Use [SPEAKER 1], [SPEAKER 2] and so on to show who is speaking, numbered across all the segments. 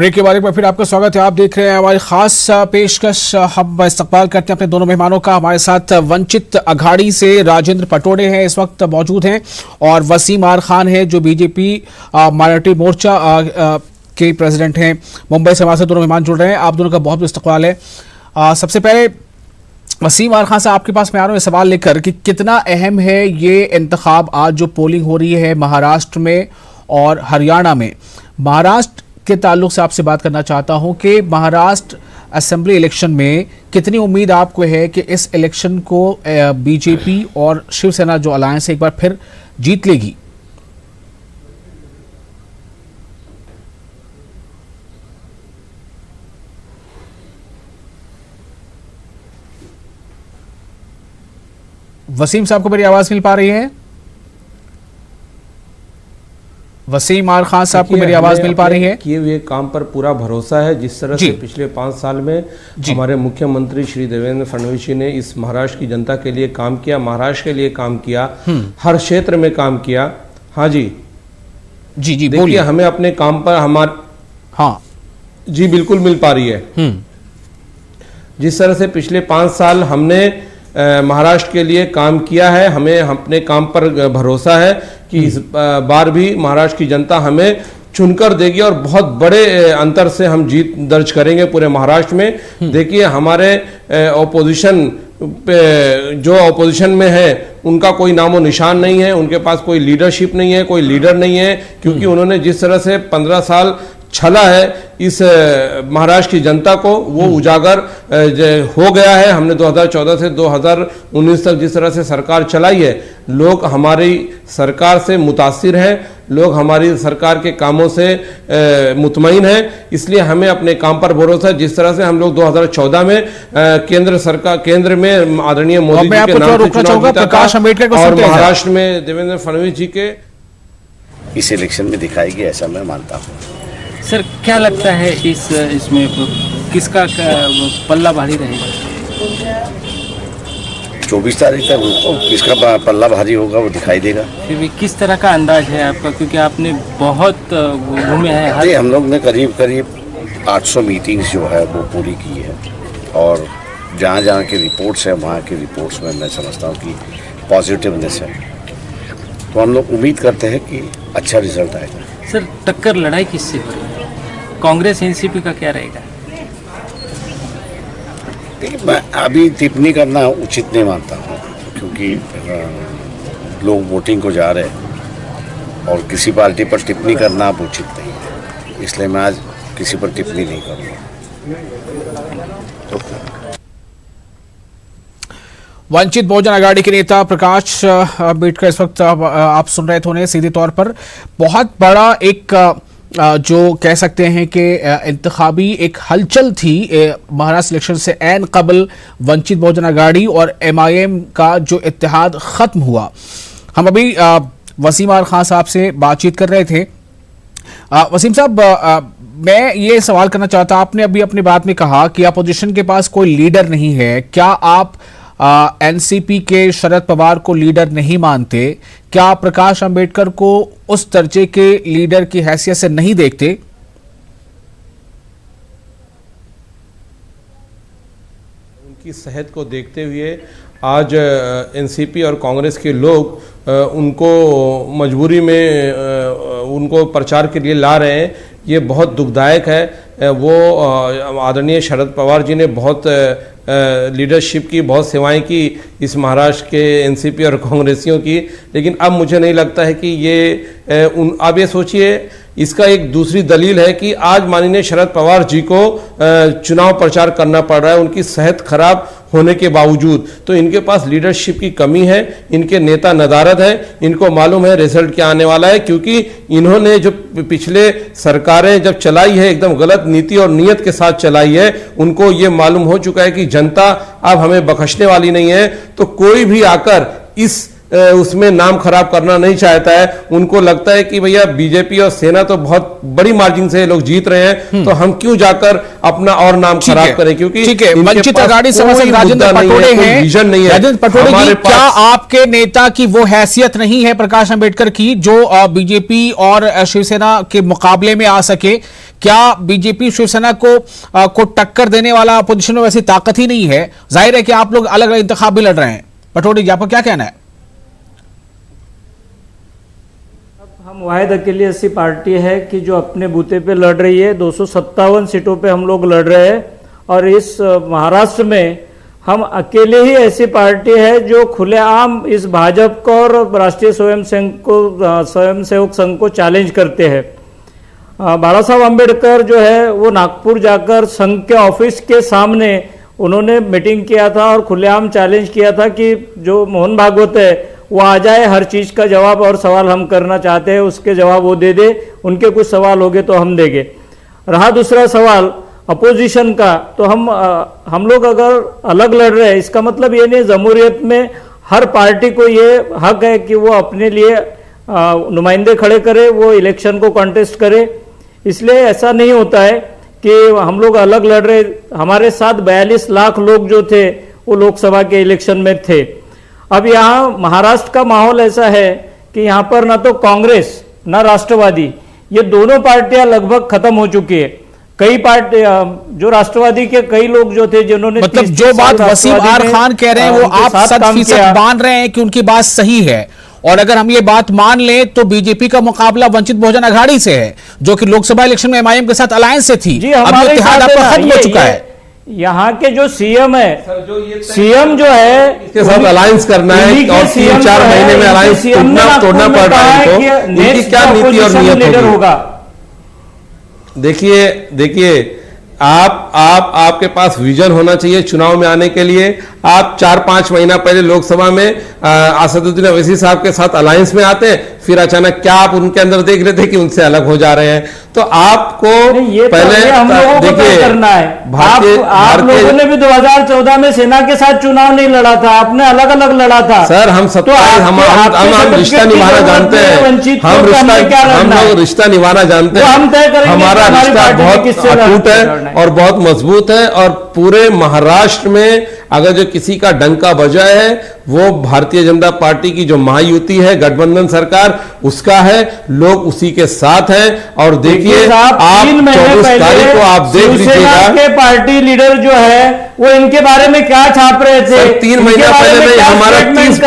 [SPEAKER 1] Break के बारे में फिर आपका स्वागत है। आप देख रहे हैं हमारी खास पेशकश। हम इस्तकबाल करते हैं अपने दोनों मेहमानों का। हमारे साथ वंचित अघाड़ी से राजेंद्र पटोड़े हैं, इस वक्त मौजूद हैं, और वसीम आर खान है जो बीजेपी माइनॉरिटी मोर्चा के प्रेसिडेंट हैं। मुंबई से हमारे साथ दोनों मेहमान जुड़ रहे हैं। आप दोनों का बहुत बहुत इस्तकबाल है। सबसे पहले वसीम आर खान साहब आपके पास मैं आ रहा हूँ सवाल लेकर कि कितना अहम है ये इंतखाब, आज जो पोलिंग हो रही है महाराष्ट्र में और हरियाणा में। महाराष्ट्र के ताल्लुक से आपसे बात करना चाहता हूं कि महाराष्ट्र असेंबली इलेक्शन में कितनी उम्मीद आपको है कि इस इलेक्शन को बीजेपी और शिवसेना जो अलायंस है एक बार फिर जीत लेगी? वसीम साहब को मेरी आवाज मिल पा रही है? वसीम आर खान साहब को मेरी आवाज मिल पा रही है?
[SPEAKER 2] किए हुए काम पर पूरा भरोसा है। जिस तरह से पिछले 5 साल में हमारे मुख्यमंत्री श्री देवेंद्र फडणवीस जी ने इस महाराष्ट्र की जनता के लिए काम किया, महाराष्ट्र के लिए काम किया, हर क्षेत्र में काम किया। हाँ जी
[SPEAKER 1] जी जी
[SPEAKER 2] देखिए, हमें अपने काम पर हाँ जी बिल्कुल मिल पा रही है। जिस तरह से पिछले 5 साल हमने महाराष्ट्र के लिए काम किया है, हमें अपने काम पर भरोसा है कि इस बार भी महाराष्ट्र की जनता हमें चुनकर देगी और बहुत बड़े अंतर से हम जीत दर्ज करेंगे पूरे महाराष्ट्र में। देखिए, हमारे ऑपोजिशन जो ऑपोजिशन में है उनका कोई नामो निशान नहीं है, उनके पास कोई लीडरशिप नहीं है, कोई लीडर नहीं है, क्योंकि उन्होंने जिस तरह से 15 साल छला है इस महाराष्ट्र की जनता को, वो उजागर हो गया है। हमने 2014 से 2019 तक जिस तरह से सरकार चलाई है, लोग हमारी सरकार से मुतासिर हैं, लोग हमारी सरकार के कामों से मुतमईन हैं। इसलिए हमें अपने काम पर भरोसा है। जिस तरह से हम लोग 2014 में केंद्र में आदरणीय मोदी जी के नाम से चुनाव जीता था और महाराष्ट्र में देवेंद्र फडणवीस जी के
[SPEAKER 3] इस इलेक्शन में दिखाएगी, ऐसा मैं मानता हूँ।
[SPEAKER 4] सर, क्या लगता है इसमें किसका पल्ला भारी रहेगा?
[SPEAKER 3] 24 तारीख तक किसका पल्ला भारी होगा वो दिखाई देगा।
[SPEAKER 4] फिर भी किस तरह का अंदाज है आपका, क्योंकि आपने बहुत घूमे हैं?
[SPEAKER 3] हम लोग ने करीब 800 मीटिंग्स जो है वो पूरी की है, और जहाँ जहाँ की रिपोर्ट्स है वहाँ की रिपोर्ट्स में मैं समझता हूँ कि पॉजिटिवनेस है। तो हम लोग उम्मीद करते हैं कि अच्छा रिजल्ट आएगा।
[SPEAKER 4] सर, टक्कर लड़ाई किससे हो रही है? कांग्रेस एनसीपी का क्या रहेगा?
[SPEAKER 3] मैं अभी टिप्पणी करना उचित नहीं मानता हूँ, क्योंकि लोग वोटिंग को जा रहे हैं और किसी पार्टी पर टिप्पणी करना अब उचित नहीं है, इसलिए मैं आज किसी पर टिप्पणी नहीं करूँगा।
[SPEAKER 1] वंचित बहुजन अघाड़ी के नेता प्रकाश आंबेडकर इस वक्त आप सुन रहे थे उन्हें सीधे तौर पर। बहुत बड़ा एक जो कह सकते हैं कि इंतखाबी एक हलचल थी महाराष्ट्र इलेक्शन से ऐन कबल वंचित बहुजन अघाड़ी और एमआईएम का जो इत्तेहाद खत्म हुआ। हम अभी वसीम आर खान साहब से बातचीत कर रहे थे। वसीम साहब, मैं ये सवाल करना चाहता, आपने अभी अपनी बात में कहा कि अपोजिशन के पास कोई लीडर नहीं है। क्या आप एनसीपी के शरद पवार को लीडर नहीं मानते? क्या आप प्रकाश आंबेडकर को उस दर्जे के लीडर की हैसियत से नहीं देखते?
[SPEAKER 2] उनकी सेहत को देखते हुए आज एनसीपी और कांग्रेस के लोग उनको मजबूरी में उनको प्रचार के लिए ला रहे हैं। ये बहुत दुखदायक है। वो आदरणीय शरद पवार जी ने बहुत लीडरशिप की, बहुत सेवाएं की इस महाराष्ट्र के एनसीपी और कांग्रेसियों की, लेकिन अब मुझे नहीं लगता है कि ये अब ये सोचिए, इसका एक दूसरी दलील है कि आज माननीय शरद पवार जी को चुनाव प्रचार करना पड़ रहा है उनकी सेहत खराब होने के बावजूद। तो इनके पास लीडरशिप की कमी है, इनके नेता नदारद है, इनको मालूम है रिजल्ट क्या आने वाला है, क्योंकि इन्होंने जो पिछले सरकारें जब चलाई है एकदम गलत नीति और नियत के साथ चलाई है, उनको ये मालूम हो चुका है कि जनता अब हमें बख्शने वाली नहीं है। तो कोई भी आकर इस उसमें नाम खराब करना नहीं चाहता है। उनको लगता है कि भैया बीजेपी और सेना तो बहुत बड़ी मार्जिन से लोग जीत रहे हैं, तो हम क्यों जाकर अपना और नाम खराब करें, क्योंकि
[SPEAKER 1] वंचित अघाड़ी से राजेंद्र पटोड़े हैं।
[SPEAKER 2] विजन नहीं है।
[SPEAKER 1] राजेंद्र पटोड़े जी, क्या आपके नेता की वो हैसियत नहीं है प्रकाश आंबेडकर की जो बीजेपी और शिवसेना के मुकाबले में आ सके? क्या बीजेपी शिवसेना को टक्कर देने वाला अपोजिशन में वैसी ताकत ही नहीं है? जाहिर है कि आप लोग अलग अलग इंतखाब भी लड़ रहे हैं। पटौड़ी जी, आपका क्या कहना है?
[SPEAKER 5] हम वाहिद अकेली ऐसी पार्टी है कि जो अपने बूते पे लड़ रही है। 257 सीटों पे हम लोग लड़ रहे हैं और इस महाराष्ट्र में हम अकेले ही ऐसी पार्टी है जो खुलेआम इस भाजपा को और राष्ट्रीय स्वयंसेवक संघ को चैलेंज करते हैं। बाबा साहब अम्बेडकर जो है वो नागपुर जाकर संघ के ऑफिस के सामने उन्होंने मीटिंग किया था और खुलेआम चैलेंज किया था कि जो मोहन भागवत है वो आ जाए, हर चीज़ का जवाब और सवाल हम करना चाहते हैं उसके जवाब वो दे दे, उनके कुछ सवाल होंगे तो हम देंगे। रहा दूसरा सवाल अपोजिशन का, तो हम लोग अगर अलग लड़ रहे हैं इसका मतलब ये नहीं, जमहूरियत में हर पार्टी को ये हक है कि वो अपने लिए नुमाइंदे खड़े करे, वो इलेक्शन को कॉन्टेस्ट करे। इसलिए ऐसा नहीं होता है कि हम लोग अलग लड़ रहे। हमारे साथ 42 लाख लोग जो थे वो लोकसभा के इलेक्शन में थे। अब यहाँ महाराष्ट्र का माहौल ऐसा है कि यहाँ पर ना तो कांग्रेस ना राष्ट्रवादी, ये दोनों पार्टियां लगभग खत्म हो चुकी है। कई पार्टी जो राष्ट्रवादी के कई लोग जो थे जिन्होंने
[SPEAKER 1] मतलब जो बात वसीम आर खान कह रहे हैं वो आप 100% मान रहे हैं कि उनकी बात सही है। और अगर हम ये बात मान लें तो बीजेपी का मुकाबला वंचित बहुजन अघाड़ी से है जो कि लोकसभा इलेक्शन में एमआईएम के साथ अलायंस से थी। अब इत्तेहाद आपका खत्म हो चुका है।
[SPEAKER 5] यहाँ के जो सीएम है, सीएम जो है
[SPEAKER 2] इसके साथ अलायंस करना है और 3-4 महीने में अलायंस तोड़ना पड़ रहा है इनको। इनकी क्या नीति और नियत होगा? देखिए आपके पास विजन होना चाहिए चुनाव में आने के लिए। आप 4-5 महीना पहले लोकसभा में असदुद्दीन ओवैसी साहब के साथ अलायंस में आते, फिर अचानक क्या आप उनके अंदर देख रहे थे कि उनसे अलग हो जा रहे हैं? तो आपको पहले देखिए
[SPEAKER 5] करना है। आप लोगों ने भी 2014 में सेना के साथ चुनाव नहीं लड़ा था, आपने अलग अलग लड़ा था।
[SPEAKER 2] सर हम सब हम रिश्ता निभाना जानते हैं, हम लोग रिश्ता निभाना जानते हैं। हमारा रिश्ता बहुत अटूट है और बहुत मजबूत है और पूरे महाराष्ट्र में अगर जो किसी का डंका बजा है वो भारतीय जनता पार्टी की जो महायुति है, गठबंधन सरकार, उसका है। लोग उसी के साथ हैं। और देखिए आप 24 तारीख को आप देख लीजिएगा
[SPEAKER 5] के पार्टी लीडर जो है वो इनके बारे में क्या छाप रहे थे।
[SPEAKER 2] 3 महीना पहले नहीं, हमारा 30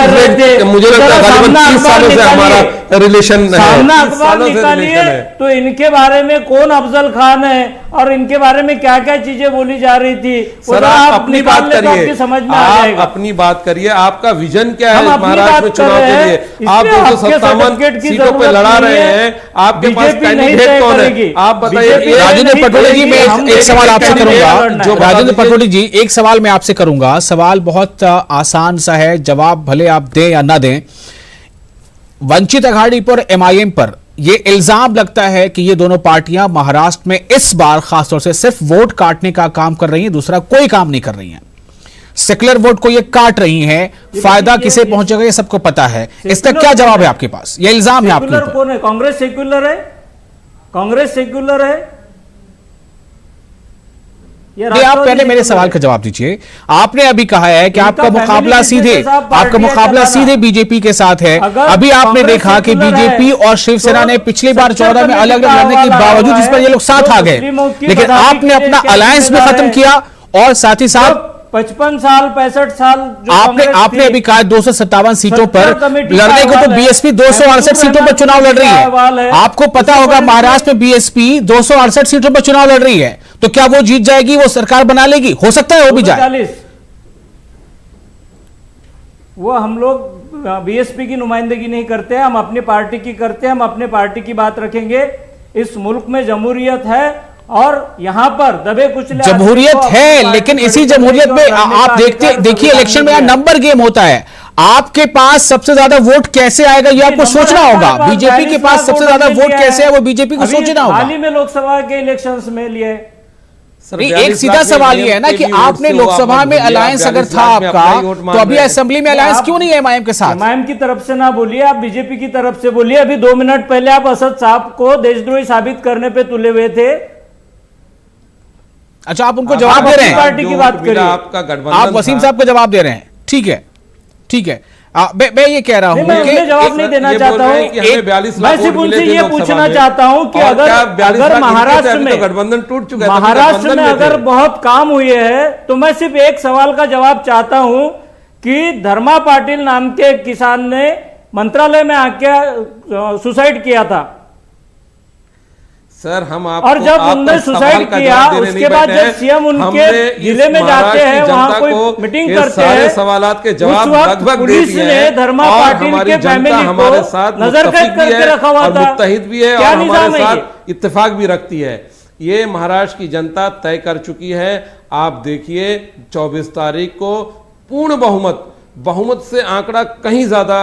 [SPEAKER 2] मुझे लगता है 30 सालों से हमारा रिलेशन है।
[SPEAKER 5] तो इनके बारे में कौन अफजल खान है और इनके बारे में क्या क्या चीजें बोली जा रही थी,
[SPEAKER 2] सर आप अपनी बात करिए,
[SPEAKER 5] समझ में
[SPEAKER 2] आप अपनी बात करिए। आपका विजन क्या है महाराष्ट्र में चुनाव के लिए? आप 257 सीटों पे लड़ा रहे हैं, आपके पास कैंडिडेट कौन है? आप बताइए।
[SPEAKER 1] राजेंद्र पटौड़ी जी, मैं एक सवाल आपसे करूंगा। जो राजेंद्र पटौड़ी जी, एक सवाल मैं आपसे करूंगा। सवाल बहुत आसान सा है, जवाब भले आप दें या ना दें। वंचित अघाड़ी पर एमआईएम पर यह इल्जाम लगता है कि ये दोनों पार्टियां महाराष्ट्र में इस बार खासतौर से सिर्फ वोट काटने का काम कर रही हैं, दूसरा कोई काम नहीं कर रही हैं। सेक्युलर वोट को ये काट रही हैं, फायदा किसे पहुंचेगा ये सबको पता है। इसका क्या जवाब है आपके पास? ये इल्जाम है आपके ऊपर।
[SPEAKER 5] कौन है? कांग्रेस सेक्युलर है? कांग्रेस सेक्युलर है?
[SPEAKER 1] आप पहले मेरे सवाल का जवाब दीजिए। आपने अभी कहा है कि आपका मुकाबला सीधे बीजेपी के साथ है। अभी आपने देखा कि बीजेपी और शिवसेना ने पिछली बार 14 में अलग अलग लड़ने के बावजूद इस पर ये लोग साथ आ गए, लेकिन आपने अपना अलायंस भी खत्म किया और साथ ही साथ
[SPEAKER 5] 55 साल 65 साल
[SPEAKER 1] आपने अभी कहा 257 सीटों पर लड़ने को, तो बीएसपी 268 सीटों पर चुनाव लड़ रही है। आपको पता होगा महाराष्ट्र में बीएसपी 268 सीटों पर चुनाव लड़ रही है, तो क्या वो जीत जाएगी, वो सरकार बना लेगी? हो सकता है वो भी जाए।
[SPEAKER 5] वो हम लोग बीएसपी की नुमाइंदगी नहीं करते, हम अपनी पार्टी की करते हैं। हम अपने पार्टी की बात रखेंगे। इस मुल्क में जमहूरियत है और यहां पर दबे कुचले
[SPEAKER 1] जमहूरियत है, लेकिन इसी जमहूरियत में आप देखिए इलेक्शन में यहाँ नंबर गेम होता है। आपके पास सबसे ज्यादा वोट कैसे आएगा ये आपको सोचना होगा। बीजेपी के पास सबसे ज्यादा वोट कैसे है वो बीजेपी को सोचना होगा।
[SPEAKER 5] हाल ही में लोकसभा के इलेक्शंस में लिए
[SPEAKER 1] एक सीधा सवाल ये है ना कि आपने लोकसभा में अलायंस अगर था आपका, तो अभी असेंबली में अलायंस क्यों नहीं है एमआईएम के साथ?
[SPEAKER 5] एमआईएम की तरफ से ना बोलिए, आप बीजेपी की तरफ से बोलिए। अभी 2 मिनट पहले आप असद साहब को देशद्रोही साबित करने पे तुले हुए थे।
[SPEAKER 1] अच्छा, आप उनको जवाब दे रहे हैं,
[SPEAKER 5] पार्टी की बात करिए।
[SPEAKER 1] आप वसीम साहब को जवाब दे रहे हैं। ठीक है, ठीक है। मैं ये कह रहा हूँ
[SPEAKER 5] मैं उन्हें जवाब नहीं देना चाहता हूँ। मैं सिर्फ उनसे ये पूछना चाहता हूँ कि अगर महाराष्ट्र में
[SPEAKER 2] गठबंधन टूट चुका है,
[SPEAKER 5] महाराष्ट्र में अगर बहुत काम हुए हैं तो मैं सिर्फ एक सवाल का जवाब चाहता हूँ कि धर्मा पाटिल नाम के किसान ने मंत्रालय में आके सुसाइड किया था
[SPEAKER 2] सर। हम आपको
[SPEAKER 5] और जब उन्होंने सुसाइड किया उसके बाद जब सीएम उनके जिले में जाते हैं, वहां कोई मीटिंग करते हैं,
[SPEAKER 2] सवालात के जवाब लगभग
[SPEAKER 5] पुलिस ने धर्मा पाटिल के फैमिली को नजरकैद करके रखा हुआ था,
[SPEAKER 2] मुत्तहिद भी है और हमारे साथ इत्तेफाक भी रखती है। ये महाराष्ट्र की जनता तय कर चुकी है। आप देखिए 24 तारीख को पूर्ण बहुमत से आंकड़ा कहीं ज्यादा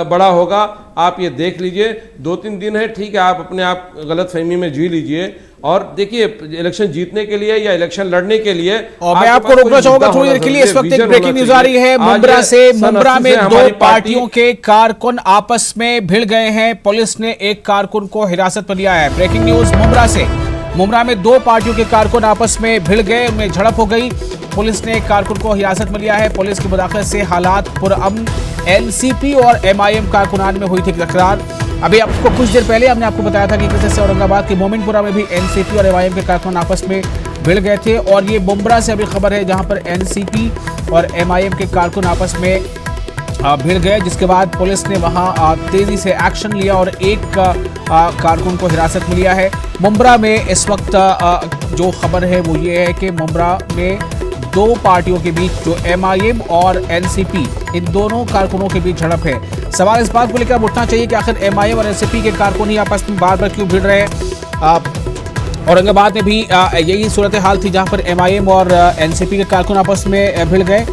[SPEAKER 2] बड़ा होगा। आप ये देख लीजिए, 2-3 दिन है, ठीक है, आप अपने आप गलतफहमी में जी लीजिए और देखिए इलेक्शन जीतने के लिए या इलेक्शन लड़ने के लिए।
[SPEAKER 1] और मैं आपको रोकना चाहूंगा थोड़ी देर के लिए। इस वक्त एक ब्रेकिंग न्यूज आ रही है मुंब्रा से। मुंब्रा में 2 पार्टियों के कारकुन आपस में भिड़ गए हैं। पुलिस ने एक कारकुन को हिरासत में लिया है। ब्रेकिंग न्यूज मुंब्रा से। मुंब्रा में 2 पार्टियों के कारकुन आपस में भिड़ गए, उनमें झड़प हो गई। पुलिस ने एक कारकुन को हिरासत में लिया है। पुलिस की मुदाखलत से हालात पुरअमन। एनसीपी और एमआईएम कारकुनान में हुई थी तकरार। अभी आपको कुछ देर पहले हमने आपको बताया था कि किसी से औरंगाबाद के मोमिनपुरा में भी एनसीपी और एमआईएम के कारकुन आपस में भिड़ गए थे। और ये मुंब्रा से अभी खबर है जहां पर एनसीपी और एमआईएम के कारकुन आपस में भिड़ गए, जिसके बाद पुलिस ने वहां तेजी से एक्शन लिया और एक कारकुन को हिरासत में लिया है। मुंब्रा में इस वक्त जो खबर है वो ये है कि मुंब्रा में 2 पार्टियों के बीच, जो एमआईएम और एनसीपी, इन दोनों कारकुनों के बीच झड़प है। सवाल इस बात को लेकर उठना चाहिए कि आखिर एमआईएम और एनसीपी के कारकुन ही आपस में बार बार क्यों भिड़ रहे हैं। औरंगाबाद में भी यही सूरत हाल थी जहां पर एमआईएम और एनसीपी के कारकुन आपस में भिड़ गए।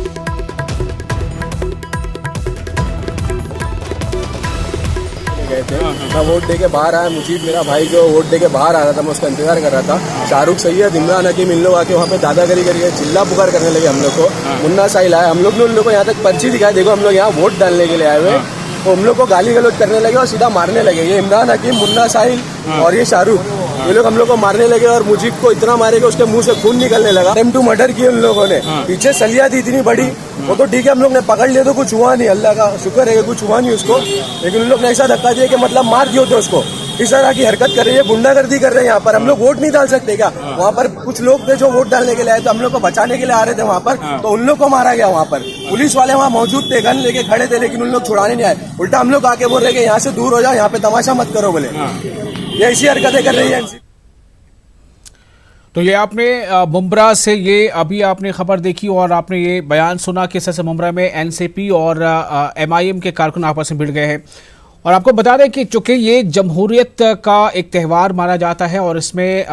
[SPEAKER 6] मैं वोट दे के बाहर आया, मुझे मेरा भाई जो वोट दे के बाहर आ रहा था, मैं उसका इंतजार कर रहा था। शाहरुख सैयद, इमरान हकीम, इन लोग आके वहाँ पे दादागिरी करके चिल्ला पुकार करने लगे हम लोग को। मुन्ना साहिल आया, हम लोग ने उन लोग को यहाँ तक पर्ची दिखाई, देखो हम लोग यहाँ वोट डालने के लिए आए हुए। तो हम लोग को गाली गलौज करने लगे और सीधा मारने लगे। ये इमरान हकीम, मुन्ना साहिल और ये शाहरुख, ये लोग हम लोग को मारने लगे और मुझे को इतना मारे कि उसके मुंह से खून निकलने लगा। अटेम्प्ट टू मर्डर किए उन लोगों ने। पीछे सलिया थी इतनी बड़ी, वो तो ठीक है हम लोग ने पकड़ लिया तो कुछ हुआ नहीं, अल्लाह का शुक्र है कि कुछ हुआ नहीं उसको। लेकिन उन लोग ने ऐसा धक्का दिया कि मतलब मार दिए थे उसको। इस तरह की हरकत कर रही है, गुंडागर्दी कर रहे हैं यहाँ पर। हम लोग वोट नहीं डाल सकते क्या? वहाँ पर कुछ लोग थे जो वोट डालने के लिए आए, तो हम लोग को बचाने के लिए आ रहे थे वहाँ पर, तो उन लोग को मारा गया। वहाँ पर पुलिस वाले वहाँ मौजूद थे, गन लेके खड़े थे, लेकिन उन लोग छुड़ाने नहीं आए। उल्टा हम लोग आके बोल रहे कि यहाँ से दूर हो जाओ, यहाँ पे तमाशा मत करो बोले। ये ऐसी हरकतें कर रही है।
[SPEAKER 1] तो ये आपने मुंब्रा से ये अभी आपने खबर देखी और आपने ये बयान सुना कि जैसे मुंब्रा में एनसीपी और एमआईएम के कारकुन आपस में भिड़ गए हैं। और आपको बता दें कि चूंकि ये जमहूरियत का एक त्यौहार माना जाता है और इसमें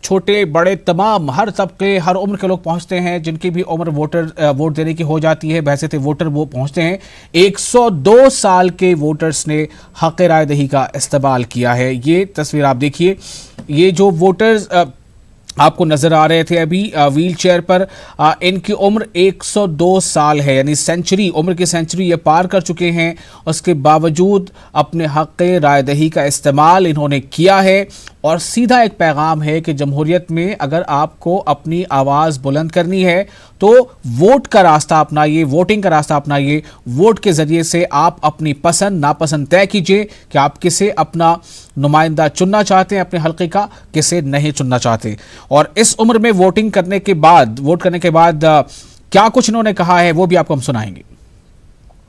[SPEAKER 1] छोटे बड़े तमाम हर तबके, हर उम्र के लोग पहुंचते हैं, जिनकी भी उम्र वोट देने की हो जाती है, वैसे वोटर वो पहुंचते हैं। 102 साल के वोटर्स ने हक राय दही का इस्तेमाल किया है। ये तस्वीर आप देखिए, ये जो वोटर्स आपको नजर आ रहे थे अभी व्हील चेयर पर, इनकी उम्र 102 साल है, यानी सेंचुरी, उम्र की सेंचुरी ये पार कर चुके हैं। उसके बावजूद अपने हक़ राय दही का इस्तेमाल इन्होंने किया है। और सीधा एक पैगाम है कि जमहूरियत में अगर आपको अपनी आवाज़ बुलंद करनी है तो वोट का रास्ता अपनाइए, वोटिंग का रास्ता अपनाइए। वोट के ज़रिए से आप अपनी पसंद नापसंद तय कीजिए कि आप किसे अपना नुमाइंदा चुनना चाहते हैं अपने हल्के का, किसे नहीं चुनना चाहते। और इस उम्र में वोटिंग करने के बाद, वोट करने के बाद क्या कुछ इन्होंने कहा है वो भी आपको हम सुनाएंगे।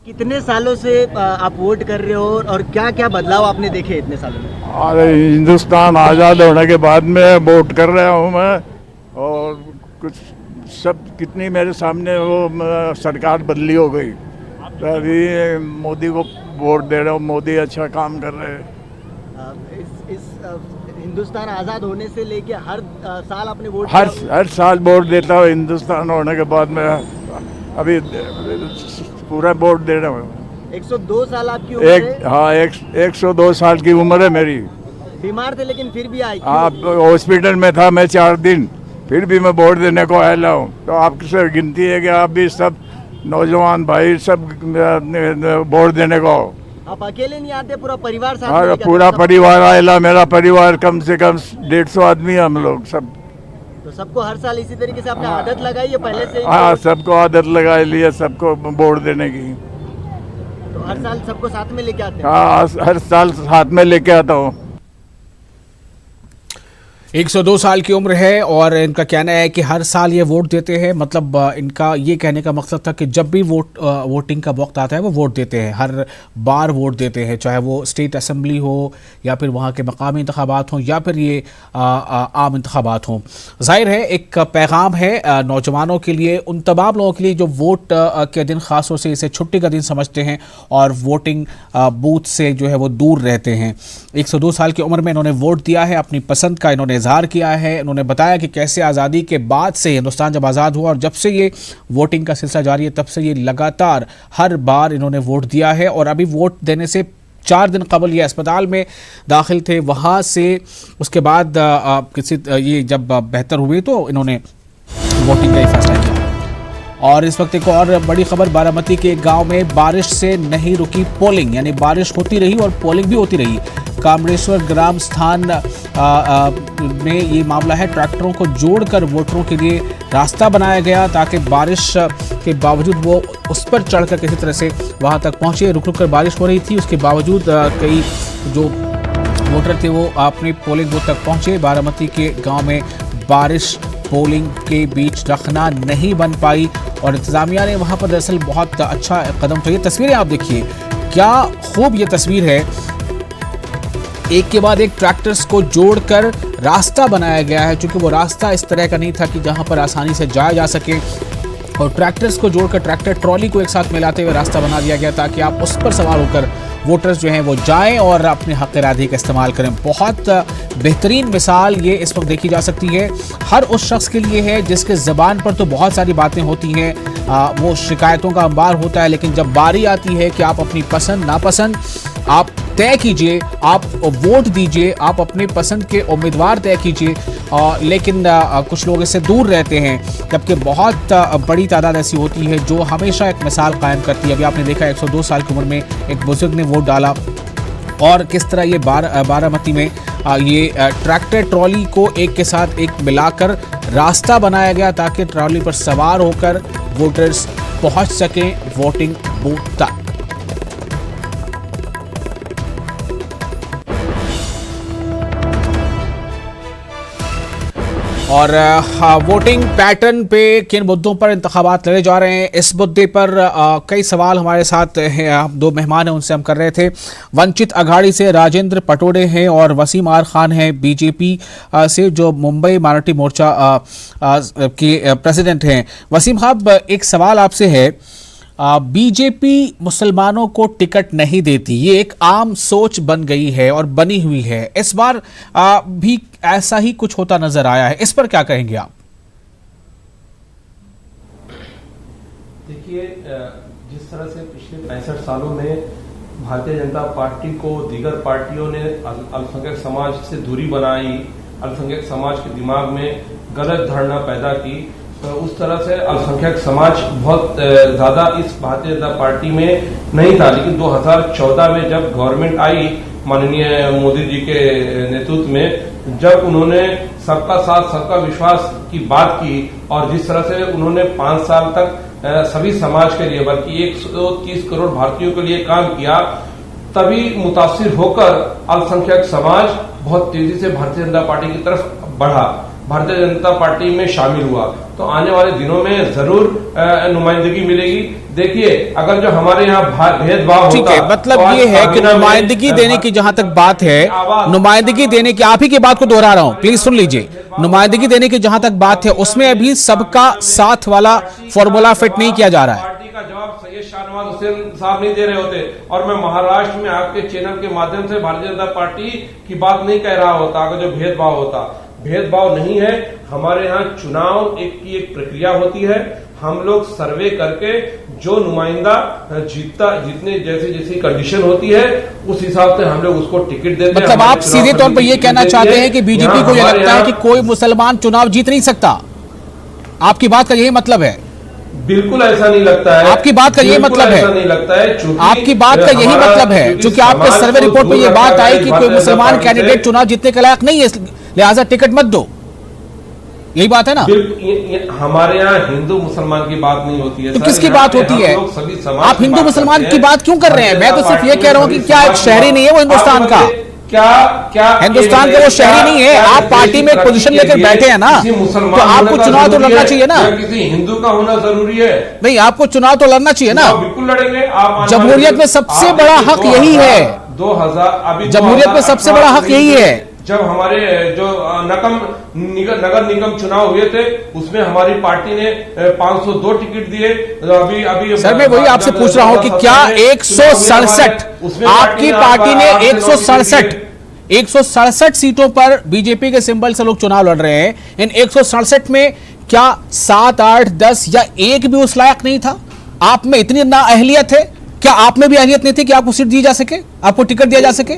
[SPEAKER 7] कितने सालों से आप वोट कर रहे हो और क्या क्या बदलाव आपने देखे इतने सालों में?
[SPEAKER 8] अरे हिंदुस्तान आज़ाद होने के बाद में वोट कर रहा हूँ मैं, और कुछ सब कितनी मेरे सामने वो सरकार बदली हो गई, तो अभी मोदी को वोट दे रहा हूँ। मोदी अच्छा काम कर रहे हैं।
[SPEAKER 7] इस हिंदुस्तान आज़ाद होने से लेके हर साल आपने वोट
[SPEAKER 8] हर साल वोट देता हूँ। हिंदुस्तान होने के बाद में अभी पूरा वोट दे रहा हूँ।
[SPEAKER 7] 102 साल आपकी उम्र है?
[SPEAKER 8] हाँ, 102 साल की उम्र है मेरी।
[SPEAKER 7] बीमार थे लेकिन फिर भी आए?
[SPEAKER 8] आप हॉस्पिटल में था मैं 4 दिन, फिर भी मैं वोट देने को आया हूँ। तो आपसे गिनती है कि आप भी सब नौजवान भाई सब वोट देने को।
[SPEAKER 7] आप अकेले नहीं आते, पूरा परिवार साथ?
[SPEAKER 8] हाँ, पूरा परिवार आएला। मेरा परिवार कम से कम 150 आदमी है हम लोग सब।
[SPEAKER 7] तो सबको हर साल इसी तरीके से आपने आदत लगाई है पहले से ही?
[SPEAKER 8] हाँ, सबको आदत लगा ली है, सबको वोट देने की।
[SPEAKER 7] तो हर साल सबको साथ में लेके आते हैं?
[SPEAKER 8] हाँ, हर साल साथ में लेके आता हूँ।
[SPEAKER 1] 102 साल की उम्र है और इनका कहना है कि हर साल ये वोट देते हैं। मतलब इनका ये कहने का मकसद था कि जब भी वोटिंग का वक्त आता है वो वोट देते हैं, हर बार वोट देते हैं, चाहे वो स्टेट असेंबली हो या फिर वहाँ के मकामी इंतखाबात हों या फिर ये आम इंतखाबात हों। जाहिर है एक पैगाम है नौजवानों के लिए, उन तमाम लोगों के लिए जो वोट के दिन ख़ास तौर से इसे छुट्टी का दिन समझते हैं और वोटिंग बूथ से जो है वो दूर रहते हैं। 102 साल की उम्र में इन्होंने वोट दिया है, अपनी पसंद का इन्होंने इजहार किया है। उन्होंने बताया कि कैसे आज़ादी के बाद से हिंदुस्तान जब आज़ाद हुआ और जब से ये वोटिंग का सिलसिला जारी है तब से ये लगातार हर बार इन्होंने वोट दिया है। और अभी वोट देने से 4 दिन कबल ये अस्पताल में दाखिल थे, वहाँ से उसके बाद ये जब बेहतर हुए तो इन्होंने वोटिंग का ही फैसला किया। और इस वक्त एक और बड़ी खबर, बारामती के एक गांव में बारिश से नहीं रुकी पोलिंग, यानी बारिश होती रही और पोलिंग भी होती रही। कामरेश्वर ग्राम स्थान में ये मामला है। ट्रैक्टरों को जोड़कर वोटरों के लिए रास्ता बनाया गया ताकि बारिश के बावजूद वो उस पर चढ़कर किसी तरह से वहां तक पहुंचे। रुक रुक कर बारिश हो रही थी, उसके बावजूद कई जो वोटर थे वो अपने पोलिंग बूथ तक पहुंचे। बारामती के गांव में बारिश पोलिंग के बीच रखना नहीं बन पाई और इंतजामिया ने वहां पर दरअसल बहुत अच्छा कदम उठाया। तस्वीरें आप देखिए, क्या खूब ये तस्वीर है। एक के बाद एक ट्रैक्टर्स को जोड़कर रास्ता बनाया गया है, क्योंकि वो रास्ता इस तरह का नहीं था कि जहां पर आसानी से जाया जा सके, और ट्रैक्टर्स को जोड़कर ट्रैक्टर ट्रॉली को एक साथ मिलाते हुए रास्ता बना दिया गया ताकि आप उस पर सवार होकर वोटर्स जो हैं वो जाएं और अपने हक़ इरादे का इस्तेमाल करें। बहुत बेहतरीन मिसाल ये इस वक्त देखी जा सकती है। हर उस शख्स के लिए है जिसके ज़बान पर तो बहुत सारी बातें होती हैं, वो शिकायतों का अंबार होता है, लेकिन जब बारी आती है कि आप अपनी पसंद नापसंद आप तय कीजिए, आप वोट दीजिए, आप अपनी पसंद के उम्मीदवार तय कीजिए, लेकिन कुछ लोग इससे दूर रहते हैं, जबकि बहुत बड़ी तादाद ऐसी होती है जो हमेशा एक मिसाल कायम करती है। अभी आपने देखा 102 साल की उम्र में एक बुजुर्ग ने वोट डाला और किस तरह ये बारामती में ये ट्रैक्टर ट्रॉली को एक के साथ एक मिलाकर रास्ता बनाया गया ताकि ट्रॉली पर सवार होकर वोटर्स पहुंच सकें वोटिंग बूथ तक। और वोटिंग पैटर्न पे किन मुद्दों पर इंतखाबात लड़े जा रहे हैं, इस मुद्दे पर कई सवाल हमारे साथ हैं। 2 मेहमान हैं, उनसे हम कर रहे थे। वंचित अघाड़ी से राजेंद्र पटोड़े हैं और वसीम आर खान हैं बीजेपी से, जो मुंबई माइनॉरिटी मोर्चा के प्रेसिडेंट हैं। वसीम साहब, एक सवाल आपसे है, बीजेपी मुसलमानों को टिकट नहीं देती, ये एक आम सोच बन गई है और बनी हुई है। इस बार भी ऐसा ही कुछ होता नजर आया है, इस पर क्या कहेंगे आप?
[SPEAKER 2] देखिए, जिस तरह से पिछले 65 सालों में भारतीय जनता पार्टी को दीगर पार्टियों ने अल्पसंख्यक समाज से दूरी बनाई, अल्पसंख्यक समाज के दिमाग में गलत धारणा पैदा की, तो उस तरह से अल्पसंख्यक समाज बहुत ज़्यादा इस भारतीय जनता पार्टी में नहीं था। लेकिन 2014 में जब गवर्नमेंट आई माननीय मोदी जी के नेतृत्व में, जब उन्होंने सबका साथ सबका विश्वास की बात की और जिस तरह से उन्होंने 5 साल तक सभी समाज के लिए बल्कि 130 करोड़ भारतीयों के लिए काम किया, तभी मुतासिर होकर अल्पसंख्यक समाज बहुत तेजी से भारतीय जनता पार्टी की तरफ बढ़ा, भारतीय जनता पार्टी में शामिल हुआ। तो आने वाले दिनों में जरूर नुमाइंदगी मिलेगी। देखिए, अगर जो हमारे यहाँ भेदभाव
[SPEAKER 1] ठीक है, मतलब तो ये है कि नुमाइंदगी देने की जहां तक बात है, नुमाइंदगी देने की, आप ही की बात को दोहरा रहा हूं, प्लीज सुन लीजिए। नुमाइंदगी देने की जहां तक बात है, उसमें अभी सबका साथ वाला फॉर्मूला फिट नहीं किया जा रहा है।
[SPEAKER 2] पार्टी का जवाब सैयद शाहनवाज हुसैन साहब नहीं दे रहे होते और मैं महाराष्ट्र में आपके चैनल के माध्यम से भारतीय जनता पार्टी की बात नहीं कह रहा होता। अगर जो भेदभाव होता, भेदभाव नहीं है। हमारे यहाँ चुनाव की एक प्रक्रिया होती है, हम लोग सर्वे करके जो नुमाइंदा जीतने जैसी कंडीशन होती है उस हिसाब से हम लोग उसको टिकट देते हैं।
[SPEAKER 1] मतलब आप सीधे तौर पर ये कहना चाहते हैं कि बीजेपी को यह लगता है कि कोई मुसलमान चुनाव जीत नहीं सकता? आपकी बात का यही मतलब है?
[SPEAKER 2] बिल्कुल ऐसा नहीं लगता है।
[SPEAKER 1] आपकी बात का यही मतलब है?
[SPEAKER 2] ऐसा नहीं लगता है,
[SPEAKER 1] आपकी बात का यही मतलब है, क्योंकि आपके सर्वे रिपोर्ट में यह बात आई कि कोई मुसलमान कैंडिडेट चुनाव जीतने के लायक नहीं है, लिहाजा टिकट मत दो। यही बात है ना?
[SPEAKER 2] हमारे यहाँ हिंदू मुसलमान की बात नहीं होती है।
[SPEAKER 1] तो किसकी बात होती है? आप हिंदू मुसलमान की बात क्यों कर रहे हैं? मैं तो सिर्फ ये कह रहा हूँ कि क्या एक शहरी नहीं है वो हिंदुस्तान का?
[SPEAKER 2] क्या
[SPEAKER 1] हिंदुस्तान का वो शहरी नहीं है? आप पार्टी में पोजीशन लेकर बैठे हैं ना, तो आपको चुनाव तो लड़ना चाहिए ना?
[SPEAKER 2] किसी हिंदू का होना जरूरी है?
[SPEAKER 1] नहीं, आपको चुनाव तो लड़ना चाहिए ना?
[SPEAKER 2] बिल्कुल लड़ेंगे। आप
[SPEAKER 1] जमहूरियत में सबसे बड़ा हक यही है।
[SPEAKER 2] 2000 अभी
[SPEAKER 1] जमहूरियत में सबसे बड़ा हक यही है।
[SPEAKER 2] जब हमारे जो नगर निगम चुनाव हुए थे उसमें हमारी पार्टी ने 502 टिकट दिए। अभी
[SPEAKER 1] सर मैं वही आपसे पूछ रहा हूं कि क्या 167 आपकी पार्टी ने 167 सीटों पर बीजेपी के सिंबल से लोग चुनाव लड़ रहे हैं। इन 167 में क्या 7, 8, 10 या एक भी उस लायक नहीं था? आप में इतनी ना अहलियत है? क्या आप में भी अहलियत नहीं थी कि आपको सीट दी जा सके, आपको टिकट दिया जा सके?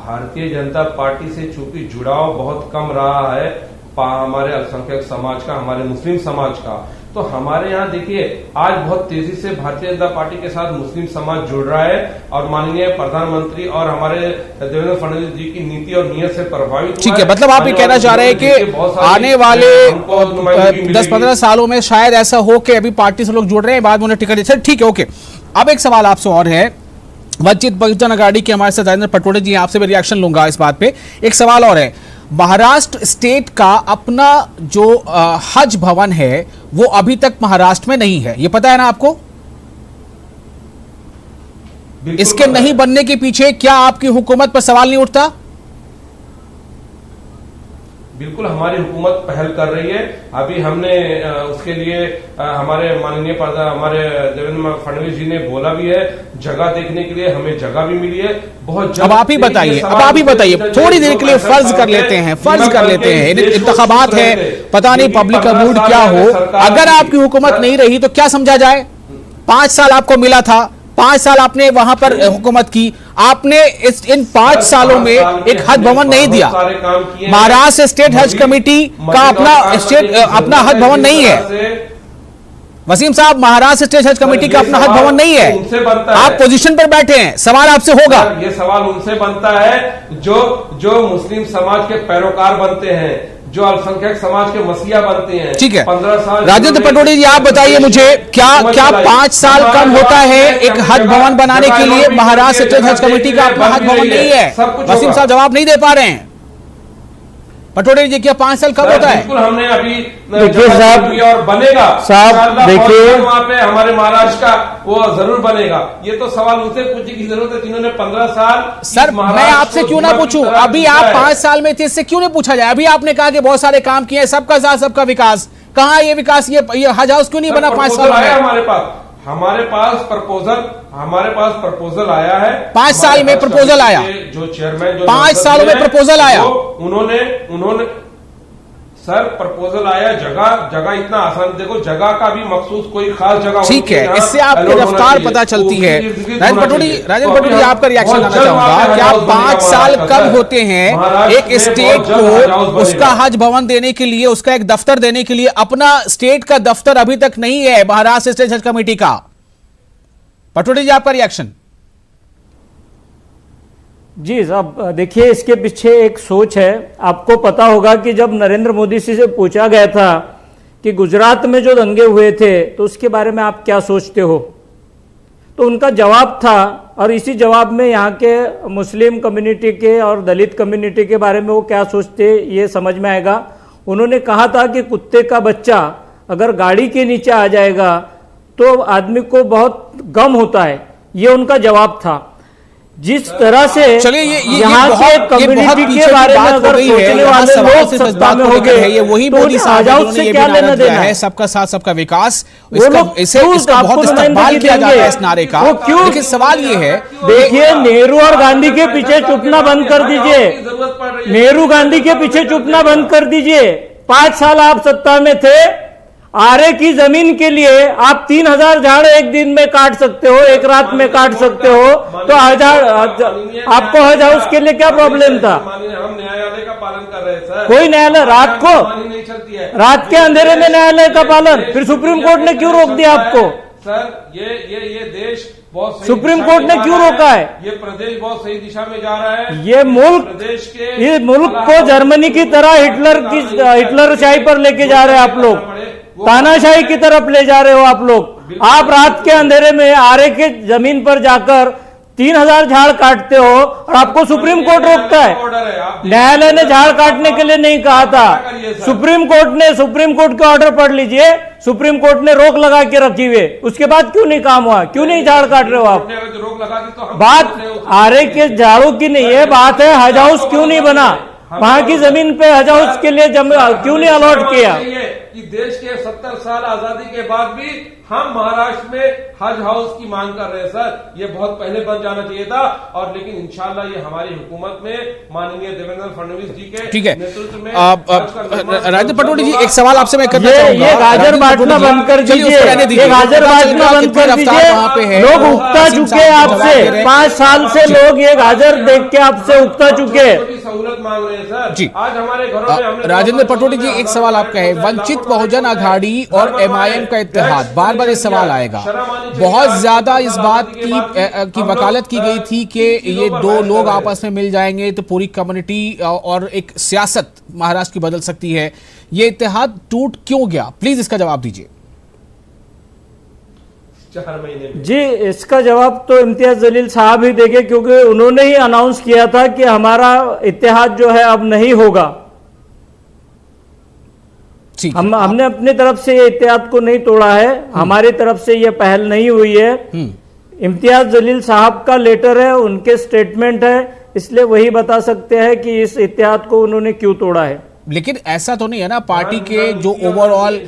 [SPEAKER 2] भारतीय जनता पार्टी से चूंकि जुड़ाव बहुत कम रहा है हमारे अल्पसंख्यक समाज का, हमारे मुस्लिम समाज का, तो हमारे यहाँ देखिए आज बहुत तेजी से भारतीय जनता पार्टी के साथ मुस्लिम समाज जुड़ रहा है और माननीय प्रधानमंत्री और हमारे देवेंद्र फडणवीस जी की नीति और नीयत से प्रभावित।
[SPEAKER 1] ठीक है, मतलब आप ये कहना चाह रहे हैं कि आने वाले 10-15 सालों में शायद ऐसा हो कि अभी पार्टी से लोग जुड़ रहे हैं, बाद में उन्हें टिकट दे। ठीक है, ओके। अब एक सवाल आपसे और है, वंचित बहुजन अघाड़ी के हमारे साथ राजेंद्र पटोले जी, आपसे भी रिएक्शन लूंगा इस बात पे। एक सवाल और है, महाराष्ट्र स्टेट का अपना जो हज भवन है वो अभी तक महाराष्ट्र में नहीं है, ये पता है ना आपको? इसके नहीं बनने के पीछे क्या आपकी हुकूमत पर सवाल नहीं उठता?
[SPEAKER 2] बिल्कुल हमारी हुकूमत पहल कर रही है। अभी हमने उसके लिए हमारे माननीय हमारे देवेंद्र फडणवीस जी ने बोला भी है, जगह देखने के लिए हमें जगह भी मिली है बहुत।
[SPEAKER 1] अब आप ही बताइए, थोड़ी देर के लिए फर्ज कर लेते हैं इंतखाबात है, पता नहीं पब्लिक का मूड क्या हो, अगर आपकी हुकूमत नहीं रही तो क्या समझा जाए? 5 साल आपको मिला था, 5 साल आपने वहां पर हुकूमत की, आपने इन 5 सालों में एक हज भवन नहीं दिया। महाराष्ट्र स्टेट हज कमेटी का अपना हज भवन नहीं है। वसीम साहब, महाराष्ट्र स्टेट हज कमेटी का अपना हज भवन नहीं है। आप पोजीशन पर बैठे हैं, सवाल आपसे होगा।
[SPEAKER 2] ये सवाल उनसे बनता है जो मुस्लिम समाज के पैरोकार बनते हैं, जो अल्पसंख्यक समाज के मसीहा बनते हैं।
[SPEAKER 1] ठीक है,
[SPEAKER 2] 15 साल।
[SPEAKER 1] राजेंद्र पटोले जी, आप बताइए मुझे, क्या 5 साल कम होता है एक हज भवन बनाने के लिए? महाराष्ट्र स्टेट हज कमेटी का अपना हज भवन नहीं है। वसीम साहब जवाब नहीं दे पा रहे हैं। पटोले जी, क्या 5 साल कब होता है?
[SPEAKER 2] बिल्कुल, हमने अभी
[SPEAKER 5] देखिए साहब,
[SPEAKER 2] और बनेगा
[SPEAKER 5] साहब देखिए
[SPEAKER 2] वहां पे हमारे महाराष्ट्र का वो जरूर बनेगा। ये तो सवाल उनसे पूछने की जरूरत है जिन्होंने 15 साल।
[SPEAKER 1] सर मैं आपसे क्यों ना पूछूं, अभी आप 5 साल में थे, इससे क्यों नहीं पूछा जाए? अभी आपने कहा कि बहुत सारे काम किए, सबका साथ सबका विकास, कहां ये विकास? ये हज हाउस क्यों नहीं बना 5 साल में?
[SPEAKER 2] हमारे पास प्रपोजल आया है।
[SPEAKER 1] 5 साल में प्रपोजल आया,
[SPEAKER 2] जो चेयरमैन
[SPEAKER 1] 5 सालों में प्रपोजल आया,
[SPEAKER 2] उन्होंने सर प्रपोजल आया। जगह इतना आसान, देखो जगह का भी मखसूस कोई खास जगह।
[SPEAKER 1] ठीक है, इससे आपकी रफ्तार पता चलती है। राजेंद्र पटोले, आपका रिएक्शन लाना चाहूंगा। क्या 5 साल कब होते हैं एक स्टेट को उसका हज भवन देने के लिए, उसका एक दफ्तर देने के लिए? अपना स्टेट का दफ्तर अभी तक नहीं है महाराष्ट्र स्टेट हज कमेटी का। पटोले जी, आपका रिएक्शन।
[SPEAKER 5] जी साहब, देखिए इसके पीछे एक सोच है। आपको पता होगा कि जब नरेंद्र मोदी जी से पूछा गया था कि गुजरात में जो दंगे हुए थे तो उसके बारे में आप क्या सोचते हो, तो उनका जवाब था, और इसी जवाब में यहाँ के मुस्लिम कम्युनिटी के और दलित कम्युनिटी के बारे में वो क्या सोचते ये समझ में आएगा। उन्होंने कहा था कि कुत्ते का बच्चा अगर गाड़ी के नीचे आ जाएगा तो आदमी को बहुत गम होता है, ये उनका जवाब था। जिस तरह से
[SPEAKER 1] चलिए
[SPEAKER 5] यहाँ के कम्युनिटी के बारे में अगर सोचने वाले लोग सत्ता में हो गए,
[SPEAKER 1] ये वही मोदी साहब से क्या लेना देना है, सबका साथ सबका विकास, इसका बहुत इस्तेमाल किया जाता है इस नारे का। लेकिन सवाल ये है,
[SPEAKER 5] देखिए नेहरू और गांधी के पीछे चुपना बंद कर दीजिए, नेहरू गांधी के पीछे चुपना बंद कर दीजिए। 5 साल आप सत्ता में थे, आरे की जमीन के लिए आप 3000 झाड़ एक दिन में काट सकते हो, एक रात में काट सकते हो, तो आपको हज हाउस के लिए क्या प्रॉब्लम था?
[SPEAKER 2] हम न्यायालय का पालन कर रहे हैं सर।
[SPEAKER 5] कोई न्यायालय रात को,
[SPEAKER 2] नहीं चलती है,
[SPEAKER 5] रात के अंधेरे में न्यायालय का पालन, फिर सुप्रीम कोर्ट ने क्यों रोक दिया आपको?
[SPEAKER 2] सर ये देश बहुत सही
[SPEAKER 5] सुप्रीम
[SPEAKER 2] दिशा
[SPEAKER 5] कोर्ट
[SPEAKER 2] में
[SPEAKER 5] ने
[SPEAKER 2] जा
[SPEAKER 5] क्यों
[SPEAKER 2] रहा
[SPEAKER 5] रोका है?
[SPEAKER 2] ये प्रदेश बहुत सही दिशा में जा रहा है।
[SPEAKER 5] ये मुल्क
[SPEAKER 2] प्रदेश के
[SPEAKER 5] इस मुल्क को जर्मनी की तरह हिटलरशाही पर लेके जा रहे हैं आप लोग, तानाशाही की तरफ ले जा रहे हो आप लोग। आप रात के अंधेरे में आरे के जमीन पर जाकर 3000 झाड़ काटते हो और आपको सुप्रीम कोर्ट रोकता है। न्यायालय ने झाड़ काटने के लिए नहीं कहा था, सुप्रीम कोर्ट का ऑर्डर पढ़ लीजिए, सुप्रीम कोर्ट ने रोक लगा के रखी हुई, उसके बाद क्यों नहीं काम हुआ, क्यों नहीं झाड़ काट रहे हो आप? बात आरे के झाड़ों की नहीं है, बात है हज हाउस क्यों नहीं बना, वहां की जमीन पे हज हाउस के लिए क्यों नहीं अलॉट किया?
[SPEAKER 2] कि देश के 70 साल आजादी के बाद भी हम महाराष्ट्र में हज हाउस की मांग कर रहे हैं सर। ये बहुत पहले बन जाना चाहिए था, और लेकिन इंशाल्लाह ये हमारी हुकूमत में माननीय देवेंद्र फडणवीस जी के
[SPEAKER 1] ठीक है।
[SPEAKER 2] नेतृत्व में
[SPEAKER 1] राजेंद्र पटोले जी, एक सवाल आपसे मैं करना चाहूंगा।
[SPEAKER 5] ये गाजर बांटना बंद कर दीजिए, ये गाजर बांटना बंद कर दीजिए। लोग उगता चुके आपसे, 5 साल से लोग ये गाजर देख के आपसे उगता चुके।
[SPEAKER 2] सहूलत मांग रहे हैं सर
[SPEAKER 1] जी।
[SPEAKER 2] आज हमारे घरों में हमने
[SPEAKER 1] राजेंद्र पटोले जी, एक सवाल आपका है, वंचित बहुजन आघाड़ी और एमआईएम का इत्तेहाद, बार बार ये सवाल आएगा। बहुत ज्यादा इस बात की वकालत की गई थी कि ये दो लोग आपस में मिल जाएंगे तो पूरी कम्युनिटी और एक सियासत महाराष्ट्र की बदल सकती है। ये इत्तेहाद टूट क्यों गया? प्लीज इसका जवाब दीजिए।
[SPEAKER 2] 4 महीने में
[SPEAKER 5] जी, इसका जवाब तो इम्तियाज जलील साहब ही देंगे, क्योंकि उन्होंने ही अनाउंस किया था कि हमारा इत्तेहाद जो है अब नहीं होगा। हमने अपनी तरफ से ये इत्तेहाद को नहीं तोड़ा है, हमारी तरफ से ये पहल नहीं हुई है। इम्तियाज जलील साहब का लेटर है, उनके स्टेटमेंट है, इसलिए वही बता सकते हैं कि इस इत्तेहाद को उन्होंने क्यों तोड़ा है।
[SPEAKER 1] लेकिन ऐसा तो नहीं है ना, पार्टी के जो ओवरऑल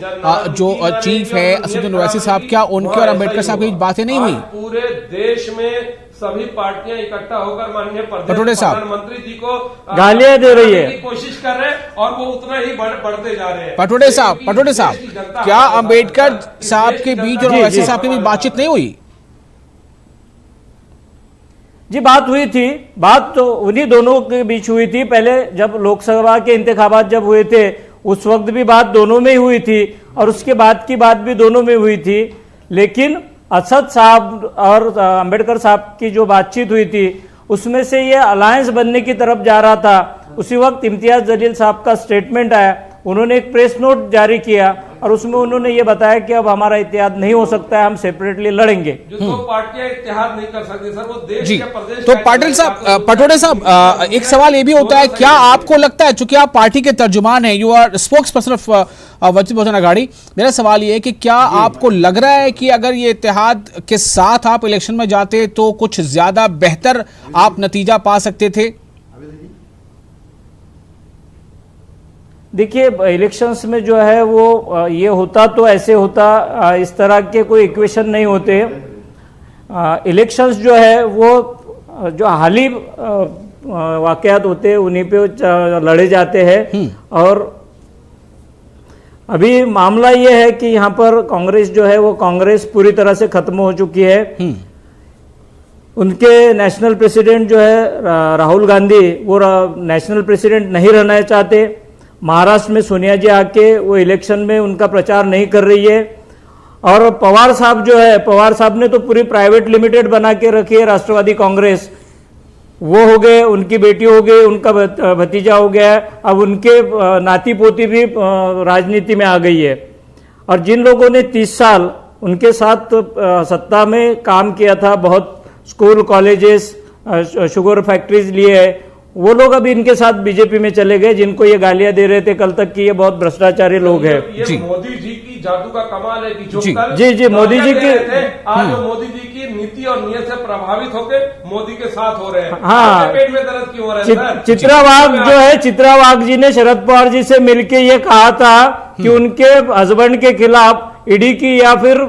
[SPEAKER 1] जो चीफ है असदुद्दीन ओवैसी साहब, क्या उनके और अंबेडकर साहब की बातें नहीं हुई?
[SPEAKER 2] पूरे देश में सभी पार्टियां इकट्ठा होकर माननीय
[SPEAKER 1] पटोले साहब
[SPEAKER 2] प्रधानमंत्री जी को
[SPEAKER 5] गालियां दे रही है,
[SPEAKER 2] कोशिश कर रहे हैं, और वो उतना ही बढ़ते जा रहे हैं।
[SPEAKER 1] पटोले साहब, क्या अंबेडकर साहब के बीच और ओवैसी साहब के बीच बातचीत नहीं हुई?
[SPEAKER 5] जी, बात हुई थी, बात तो उन्हीं दोनों के बीच हुई थी। पहले जब लोकसभा के इंतखाबात जब हुए थे, उस वक्त भी बात दोनों में ही हुई थी, और उसके बाद की बात भी दोनों में हुई थी। लेकिन असद साहब और अंबेडकर साहब की जो बातचीत हुई थी, उसमें से ये अलायंस बनने की तरफ जा रहा था। उसी वक्त इम्तियाज जलील साहब का स्टेटमेंट आया, उन्होंने एक प्रेस नोट जारी किया और उसमें उन्होंने ये बताया कि अब हमारा इत्तेहाद नहीं हो सकता है, हम सेपरेटली लड़ेंगे।
[SPEAKER 2] जो दो पार्टियां इत्तेहाद नहीं कर सकती सर, वो देश
[SPEAKER 1] जी।
[SPEAKER 2] के प्रदेश।
[SPEAKER 1] तो पाटिल साहब, पटोले साहब, एक सवाल ये भी होता है, क्या आपको लगता है, चूंकि आप पार्टी के तर्जुमान हैं, you are spokesperson of Vanchit Bahujan Aghadi, मेरा सवाल ये है कि क्या आपको लग रहा है कि अगर ये इत्तेहाद के साथ आप इलेक्शन में जाते तो कुछ ज्यादा बेहतर आप नतीजा पा सकते थे?
[SPEAKER 5] देखिए, इलेक्शंस में जो है वो ये होता तो ऐसे होता, इस तरह के कोई इक्वेशन नहीं होते। इलेक्शंस जो है वो जो हाली वाकयात होते हैं उन्हीं पे लड़े जाते हैं। और अभी मामला ये है कि यहाँ पर कांग्रेस जो है वो कांग्रेस पूरी तरह से खत्म हो चुकी है। उनके नेशनल प्रेसिडेंट जो है राहुल गांधी, वो नेशनल प्रेसिडेंट नहीं रहना चाहते। महाराष्ट्र में सोनिया जी आके वो इलेक्शन में उनका प्रचार नहीं कर रही है। और पवार साहब जो है, पवार साहब ने तो पूरी प्राइवेट लिमिटेड बना के रखी है राष्ट्रवादी कांग्रेस, वो हो गए, उनकी बेटी हो गई, उनका भतीजा हो गया, अब उनके नाती पोती भी राजनीति में आ गई है। और जिन लोगों ने 30 साल उनके साथ सत्ता में काम किया था, बहुत स्कूल कॉलेजेस शुगर फैक्ट्रीज लिए है, वो लोग अभी इनके साथ बीजेपी में चले गए, जिनको ये गालियां दे रहे थे कल तक कि ये बहुत भ्रष्टाचारी लोग हैं।
[SPEAKER 2] ये मोदी जी की जादू का कमाल है कि जो
[SPEAKER 5] जी मोदी जी की
[SPEAKER 2] आज मोदी जी की नीति और नियत से प्रभावित होकर मोदी के साथ हो रहे हैं।
[SPEAKER 5] हाँ,
[SPEAKER 2] पेट में दर्द क्यों हो रहा है सर?
[SPEAKER 5] चित्रा वाघ जो है, चित्रा वाघ जी ने शरद पवार जी से मिलके ये कहा था कि उनके हस्बैंड के खिलाफ ईडी की या फिर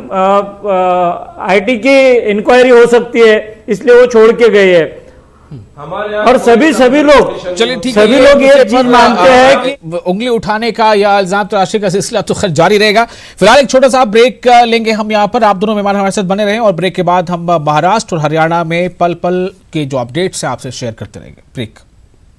[SPEAKER 5] आईटी की इंक्वायरी हो सकती है, इसलिए वो छोड़ के गए हैं। और सभी लोग,
[SPEAKER 1] चलिए ठीक
[SPEAKER 5] है, सभी लोग ये चीज मानते हैं कि
[SPEAKER 1] उंगली उठाने का या इल्जाम तराशी का सिलसिला तो खैर जारी रहेगा। फिलहाल एक छोटा सा ब्रेक लेंगे हम यहाँ पर, आप दोनों मेहमान हमारे साथ बने रहें और ब्रेक के बाद हम महाराष्ट्र और हरियाणा में पल पल के जो अपडेट्स हैं आपसे शेयर करते रहेंगे। ब्रेक।